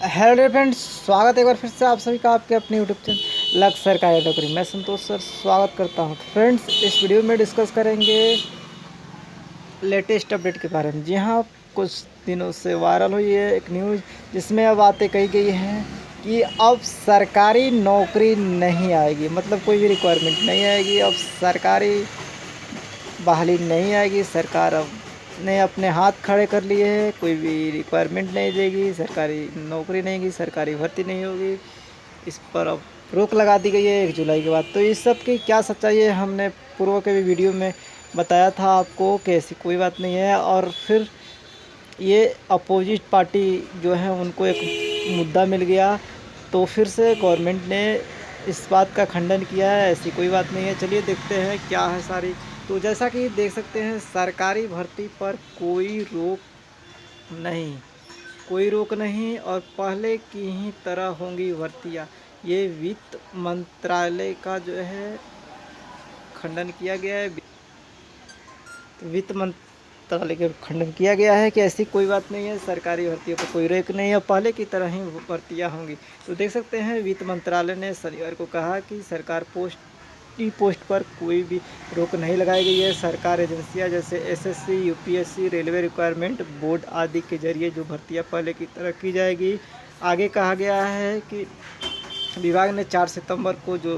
Hello dear friends, स्वागत है एक बार फिर से आप सभी का आपके अपने यूट्यूब चैनल लक्ष्य सरकारी नौकरी। मैं संतोष सर स्वागत करता हूं। फ्रेंड्स, इस वीडियो में डिस्कस करेंगे लेटेस्ट अपडेट के बारे में। जी हाँ, कुछ दिनों से वायरल हुई है एक न्यूज़ जिसमें अब बातें कही गई हैं कि अब सरकारी नौकरी नहीं आएगी, मतलब कोई भी रिक्वायरमेंट नहीं आएगी। अब सरकारी बहाली नहीं आएगी। सरकार अब ने अपने हाथ खड़े कर लिए हैं, कोई भी रिक्वायरमेंट नहीं देगी, सरकारी नौकरी नहीं होगी, सरकारी भर्ती नहीं होगी। इस पर अब रोक लगा दी गई है 1 जुलाई के बाद। तो इस सब की क्या सच्चाई है, हमने पूर्व के भी वीडियो में बताया था आपको कि ऐसी कोई बात नहीं है। और फिर ये अपोजिट पार्टी जो है उनको एक मुद्दा मिल गया, तो फिर से गवर्नमेंट ने इस बात का खंडन किया है, ऐसी कोई बात नहीं है। चलिए देखते हैं क्या है सारी। तो जैसा कि देख सकते हैं, सरकारी भर्ती पर नहीं कोई रोक नहीं और पहले की ही तरह होंगी भर्तियां। ये वित्त मंत्रालय का जो है खंडन किया गया है। वित्त मंत्रालय के खंडन किया गया है कि ऐसी कोई बात नहीं है, सरकारी भर्तियों पर कोई रोक नहीं है, पहले की तरह ही भर्तियां होंगी। तो देख सकते हैं, वित्त मंत्रालय ने शनिवार को कहा कि सरकार पोस्ट पर कोई भी रोक नहीं लगाई गई है। सरकार एजेंसियां जैसे SSC, UPSC, railway requirement board आदि के जरिए जो भर्तियां पहले की तरह की जाएगी। आगे कहा गया है कि विभाग ने 4 सितंबर को जो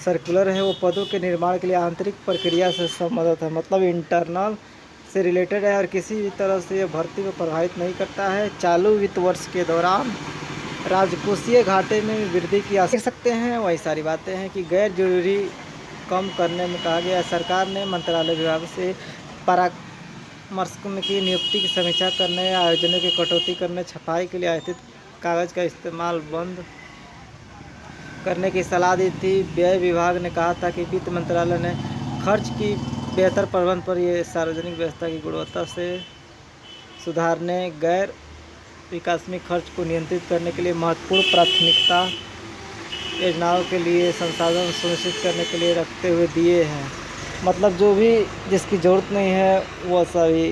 सर्कुलर है वो पदों के निर्माण के लिए आंतरिक प्रक्रिया से संबंधित है, मतलब इंटरनल से रिलेटेड है और किसी भी तरह से ये भर्ती को प्रभावित नहीं करता है। चालू वित्त वर्ष के दौरान राजकोषीय घाटे में वृद्धि की आशा देख सकते हैं। वही सारी बातें हैं कि गैर जरूरी कम करने में कहा गया। सरकार ने मंत्रालय विभाग से परामर्शकों की नियुक्ति की समीक्षा करने, आयोजनों की कटौती करने, छपाई के लिए आयातित कागज़ का इस्तेमाल बंद करने की सलाह दी थी। व्यय विभाग ने कहा था कि वित्त मंत्रालय ने खर्च की बेहतर प्रबंधन पर यह सार्वजनिक व्यवस्था की गुणवत्ता से सुधारने, गैर विकासमिक खर्च को नियंत्रित करने के लिए महत्वपूर्ण प्राथमिकता योजनाओं के लिए संसाधन सुनिश्चित करने के लिए रखते हुए दिए हैं। मतलब जो भी जिसकी ज़रूरत नहीं है वह सभी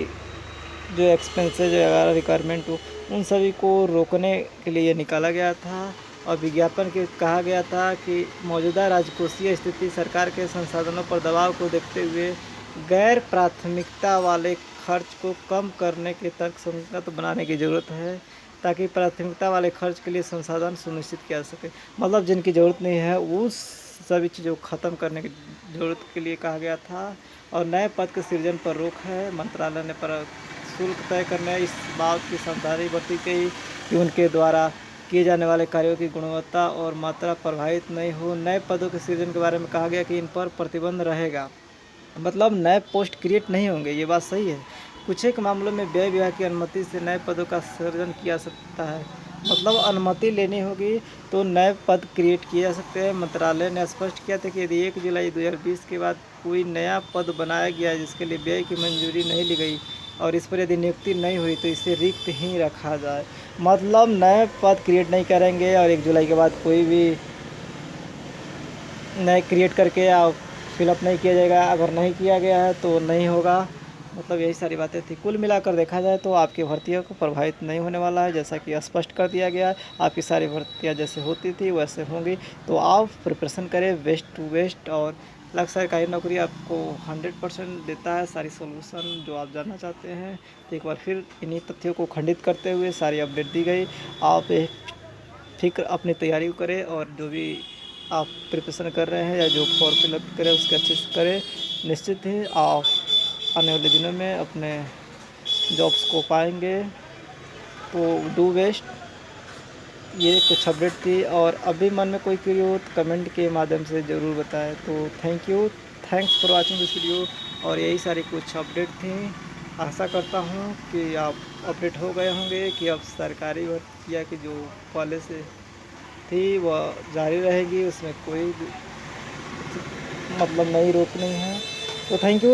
जो एक्सपेंसेज वगैरह रिक्वायरमेंट हो उन सभी को रोकने के लिए निकाला गया था। और विज्ञापन के कहा गया था कि मौजूदा राजकोषीय स्थिति, सरकार के संसाधनों पर दबाव को देखते हुए गैर प्राथमिकता वाले खर्च को कम करने के तर्कसंगत बनाने की ज़रूरत है, ताकि प्राथमिकता वाले खर्च के लिए संसाधन सुनिश्चित किया जा सके। मतलब जिनकी ज़रूरत नहीं है उस सभी चीज़ों को ख़त्म करने की ज़रूरत के लिए कहा गया था। और नए पद के सृजन पर रोक है। मंत्रालय ने शुल्क तय करने, इस बात की सावधानी बरती गई कि उनके द्वारा किए जाने वाले कार्यों की गुणवत्ता और मात्रा प्रभावित नहीं हो। नए पदों के सृजन के बारे में कहा गया कि इन पर प्रतिबंध रहेगा, मतलब नए पोस्ट क्रिएट नहीं होंगे। ये बात सही है। कुछ एक मामलों में व्यय विभाग की अनुमति से नए पदों का सृजन किया सकता है, मतलब अनुमति लेनी होगी तो नए पद क्रिएट किए जा सकते हैं। मंत्रालय ने स्पष्ट किया था कि यदि 1 जुलाई 2020 के बाद कोई नया पद बनाया गया जिसके लिए व्यय की मंजूरी नहीं ली गई और इस पर यदि नियुक्ति नहीं हुई तो इसे रिक्त ही रखा जाए। मतलब नए पद क्रिएट नहीं करेंगे और 1 जुलाई के बाद कोई भी नए क्रिएट करके आप फिलअप नहीं किया जाएगा। अगर नहीं किया गया है तो नहीं होगा। मतलब यही सारी बातें थी। कुल मिलाकर देखा जाए तो आपकी भर्तियों को प्रभावित नहीं होने वाला है, जैसा कि स्पष्ट कर दिया गया है। आपकी सारी भर्तियां जैसे होती थी वैसे होंगी। तो आप प्रिपरेशन करें वेस्ट टू वेस्ट, और लक्ष्य सरकारी नौकरी आपको 100% देता है सारी सोल्यूशन जो आप जानना चाहते हैं। तो एक बार फिर इन्हीं तथ्यों को खंडित करते हुए सारी अपडेट दी गई। आप फिक्र अपनी तैयारी करें और जो भी आप प्रिपरेशन कर रहे हैं या जो फॉर्म फिलअप करें उसके अच्छे से करें। निश्चित ही आप आने वाले दिनों में अपने जॉब्स को पाएंगे। तो डू बेस्ट। ये कुछ अपडेट थी, और अभी मन में कोई क्वेरी हो तो कमेंट के माध्यम से ज़रूर बताएं। तो thanks for watching this video. और यही सारी कुछ अपडेट थी। आशा करता हूँ कि आप अपडेट हो गए होंगे कि अब सरकारी भर्तियाँ की जो पहले से थी वह जारी रहेगी, उसमें कोई मतलब नई रोक नहीं है। तो थैंक्स।